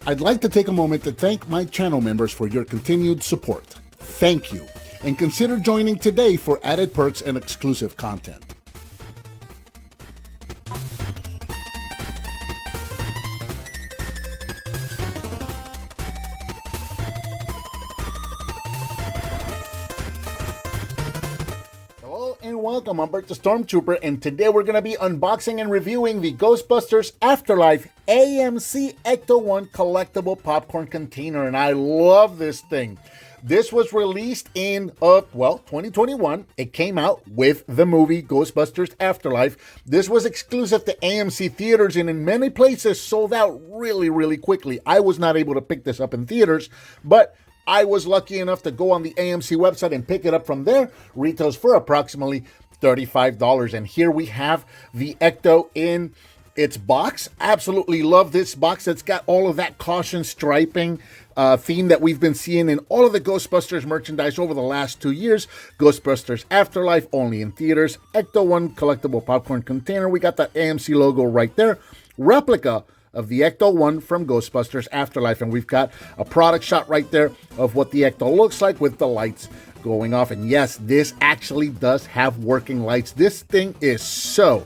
I'd like to take a moment to thank my channel members for your continued support. Thank you, and consider joining today for added perks and exclusive content. Hello and welcome, I'm Bert the Stormtrooper, and today we're going to be unboxing and reviewing the Ghostbusters Afterlife AMC ECTO-1 collectible popcorn container, and I love this thing. This was released in, 2021. It came out with the movie Ghostbusters Afterlife. This was exclusive to AMC theaters and in many places sold out really, really quickly. I was not able to pick this up in theaters, but I was lucky enough to go on the AMC website and pick it up from there. Retails for approximately $35. And here we have the Ecto in its box. Absolutely love this box. It's got all of that caution striping theme that we've been seeing in all of the Ghostbusters merchandise over the last 2 years. Ghostbusters Afterlife, only in theaters. ECTO-1 collectible popcorn container. We got that AMC logo right there. Replica of the ECTO-1 from Ghostbusters Afterlife. And we've got a product shot right there of what the Ecto looks like with the lights going off. And yes, this actually does have working lights. This thing is so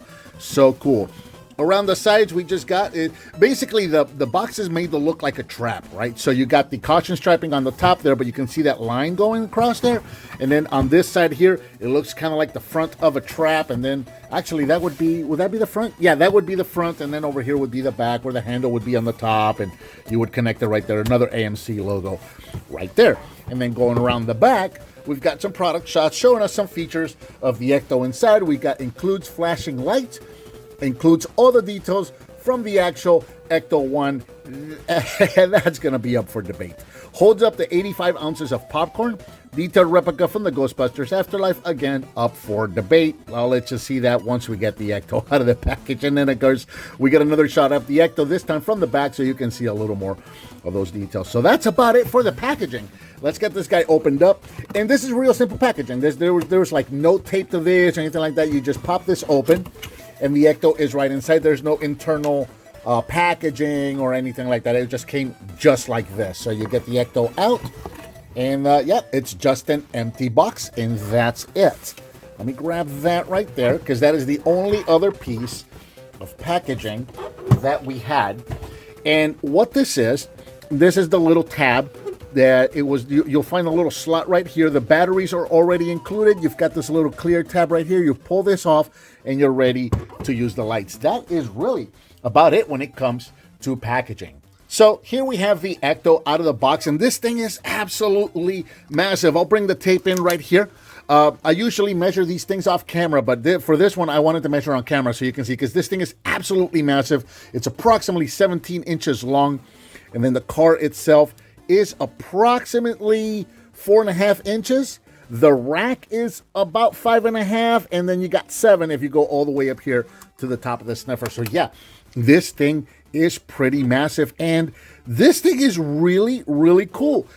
cool. Around the sides, we just got it. Basically, the box is made to look like a trap, right? So you got the caution striping on the top there, but you can see that line going across there. And then on this side here, it looks kind of like the front of a trap. And then actually, would that be the front? Yeah, that would be the front. And then over here would be the back where the handle would be on the top. And you would connect it right there. Another AMC logo right there. And then going around the back, we've got some product shots showing us some features of the Ecto inside. We got includes flashing lights. Includes all the details from the actual ECTO-1, and that's going to be up for debate. Holds up to 85 ounces of popcorn. Detailed replica from the Ghostbusters Afterlife, again, up for debate. I'll let you see that once we get the Ecto out of the package. And then, of course, we get another shot of the Ecto, this time from the back, so you can see a little more of those details. So that's about it for the packaging. Let's get this guy opened up. And this is real simple packaging. There was like no tape to this or anything like that. You just pop this open, and the Ecto is right inside. There's no internal packaging or anything like that. It just came just like this. So you get the Ecto out, and yeah, it's just an empty box, and that's it. Let me grab that right there, because that is the only other piece of packaging that we had. And what this is the little tab that it was. You'll find a little slot right here. The batteries are already included. You've got this little clear tab right here. You pull this off and you're ready to use the lights. That is really about it when it comes to packaging. So here we have the Ecto out of the box, and this thing is absolutely massive. I'll bring the tape in right here. I usually measure these things off camera, but for this one, I wanted to measure on camera so you can see, because this thing is absolutely massive. It's approximately 17 inches long, and then the car itself is approximately 4.5 inches. The rack is about 5.5, and then you got 7 if you go all the way up here to the top of the sniffer. So yeah, this thing is pretty massive, and this thing is really, really cool.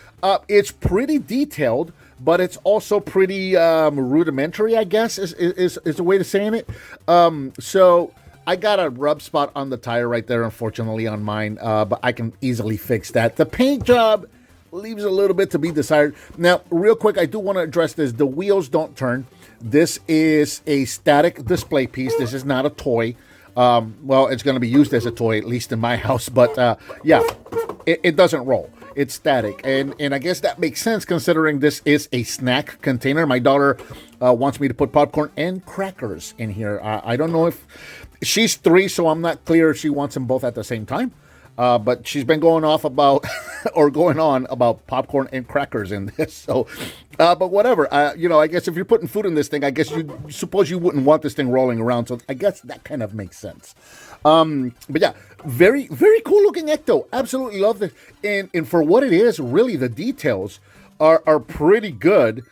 It's pretty detailed, but it's also pretty rudimentary, I guess, is a way to saying it. So I got a rub spot on the tire right there, unfortunately, on mine, but I can easily fix that. The paint job leaves a little bit to be desired. Now, real quick, I do want to address this. The wheels don't turn. This is a static display piece. This is not a toy. Well, it's going to be used as a toy, at least in my house, but yeah, it doesn't roll. It's static, and I guess that makes sense considering this is a snack container. My daughter wants me to put popcorn and crackers in here. I don't know if she's 3, so I'm not clear if she wants them both at the same time. But she's been going off about, or going on about popcorn and crackers in this. So, but whatever. You know, I guess if you're putting food in this thing, I guess you suppose you wouldn't want this thing rolling around. So I guess that kind of makes sense. But yeah, very, very cool looking Ecto. Absolutely love this. And for what it is, really, the details are pretty good.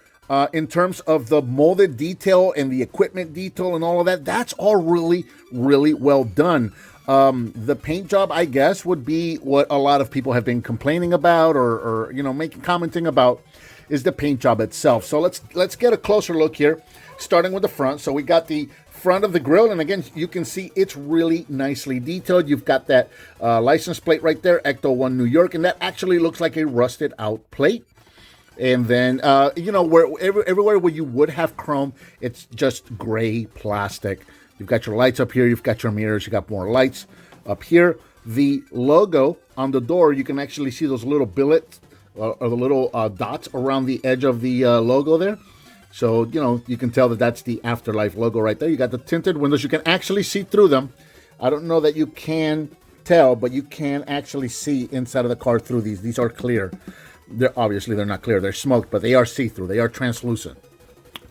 In terms of the molded detail and the equipment detail and all of that, that's all really, really well done. The paint job, I guess, would be what a lot of people have been complaining about or you know, commenting about, is the paint job itself. So let's get a closer look here, starting with the front. So we got the front of the grill, and again, you can see it's really nicely detailed. You've got that license plate right there, ECTO-1 New York, and that actually looks like a rusted out plate. And then, you know, everywhere where you would have chrome, it's just gray plastic. You've got your lights up here. You've got your mirrors. You got more lights up here. The logo on the door, you can actually see those little billets or the little dots around the edge of the logo there. So, you know, you can tell that that's the Afterlife logo right there. You got the tinted windows. You can actually see through them. I don't know that you can tell, but you can actually see inside of the car through these. These are clear. Obviously, they're not clear. They're smoked, but they are see-through. They are translucent.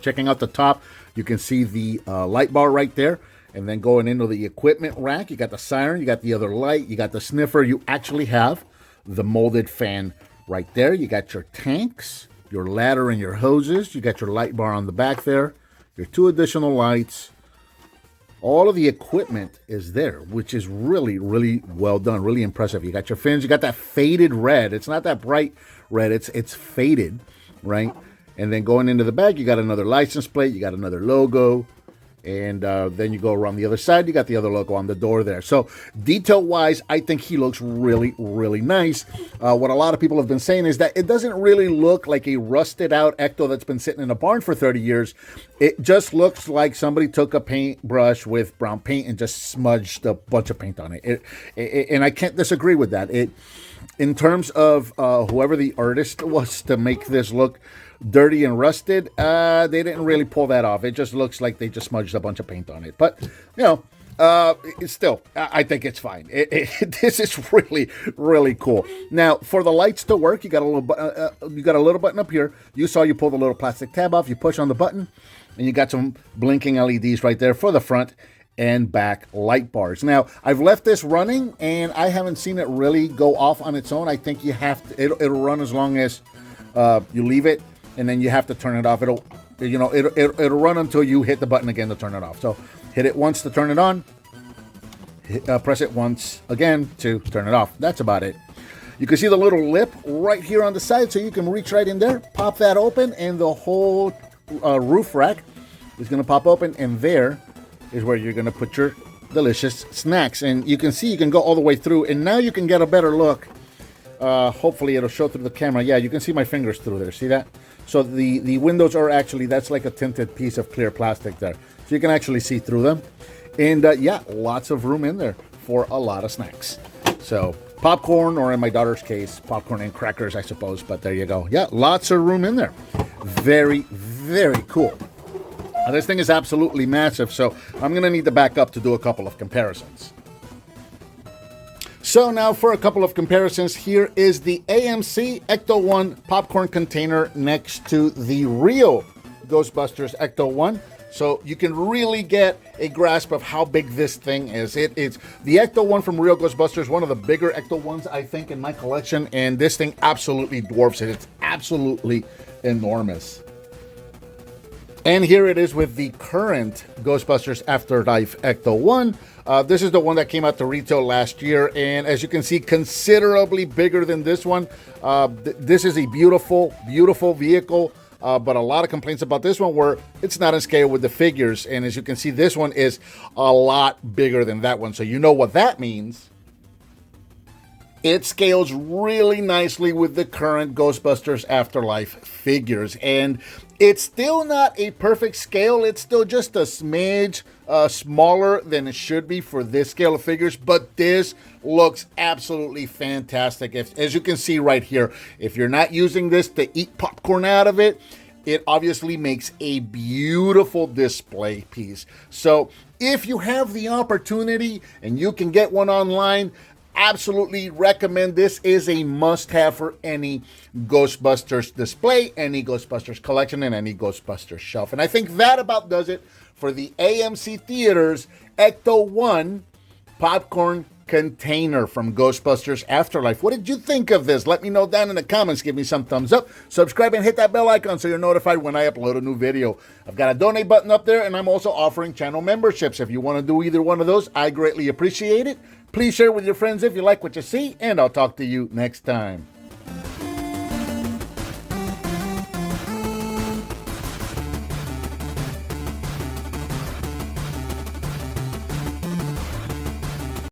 Checking out the top, you can see the light bar right there. And then going into the equipment rack, you got the siren, you got the other light, you got the sniffer. You actually have the molded fan right there. You got your tanks, your ladder and your hoses. You got your light bar on the back there, your 2 additional lights. All of the equipment is there, which is really, really well done, really impressive. You got your fins, you got that faded red. It's not that bright red, it's faded, right? And then going into the back, you got another license plate, you got another logo. And then you go around the other side, you got the other logo on the door there. So detail-wise, I think he looks really, really nice. What a lot of people have been saying is that it doesn't really look like a rusted-out Ecto that's been sitting in a barn for 30 years. It just looks like somebody took a paintbrush with brown paint and just smudged a bunch of paint on it. And I can't disagree with that. In terms of whoever the artist was to make this look dirty and rusted, they didn't really pull that off. It just looks like they just smudged a bunch of paint on it. But, you know, it's still, I think it's fine. This is really, really cool. Now, for the lights to work, you got a little button up here. You pull the little plastic tab off, you push on the button, and you got some blinking LEDs right there for the front and back light bars. Now, I've left this running, and I haven't seen it really go off on its own. I think you have to, it'll run as long as you leave it, and then you have to turn it off. It'll run until you hit the button again to turn it off. So hit it once to turn it on, press it once again to turn it off. That's about it. You can see the little lip right here on the side, so you can reach right in there, pop that open, and the whole roof rack is going to pop open, and there is where you're going to put your delicious snacks. And you can see you can go all the way through, and now you can get a better look. Hopefully it'll show through the camera. Yeah, you can see my fingers through there. See that? So the windows are actually, that's like a tinted piece of clear plastic there. So you can actually see through them. And yeah, lots of room in there for a lot of snacks. So popcorn, or in my daughter's case, popcorn and crackers, I suppose. But there you go. Yeah, lots of room in there. Very, very cool. Now, this thing is absolutely massive, so I'm going to need to back up to do a couple of comparisons. So now for a couple of comparisons, here is the AMC ECTO-1 popcorn container next to the real Ghostbusters ECTO-1. So you can really get a grasp of how big this thing is. It's the ECTO-1 from Real Ghostbusters, one of the bigger ECTO-1s, I think, in my collection. And this thing absolutely dwarfs it. It's absolutely enormous. And here it is with the current Ghostbusters Afterlife ECTO-1. This is the one that came out to retail last year, and as you can see, considerably bigger than this one. This is a beautiful, beautiful vehicle, but a lot of complaints about this one were it's not in scale with the figures, and as you can see, this one is a lot bigger than that one, so you know what that means. It scales really nicely with the current Ghostbusters Afterlife figures, and it's still not a perfect scale. It's still just a smidge smaller than it should be for this scale of figures, but this looks absolutely fantastic. As you can see right here, if you're not using this to eat popcorn out of it, it obviously makes a beautiful display piece. So if you have the opportunity and you can get one online, absolutely recommend. This is a must-have for any Ghostbusters display, any Ghostbusters collection, and any Ghostbusters shelf. And I think that about does it for the AMC Theaters ECTO-1 popcorn container from Ghostbusters Afterlife. What did you think of this? Let me know down in the comments. Give me some thumbs up. Subscribe and hit that bell icon so you're notified when I upload a new video. I've got a donate button up there, and I'm also offering channel memberships. If you want to do either one of those, I greatly appreciate it. Please share with your friends if you like what you see, and I'll talk to you next time.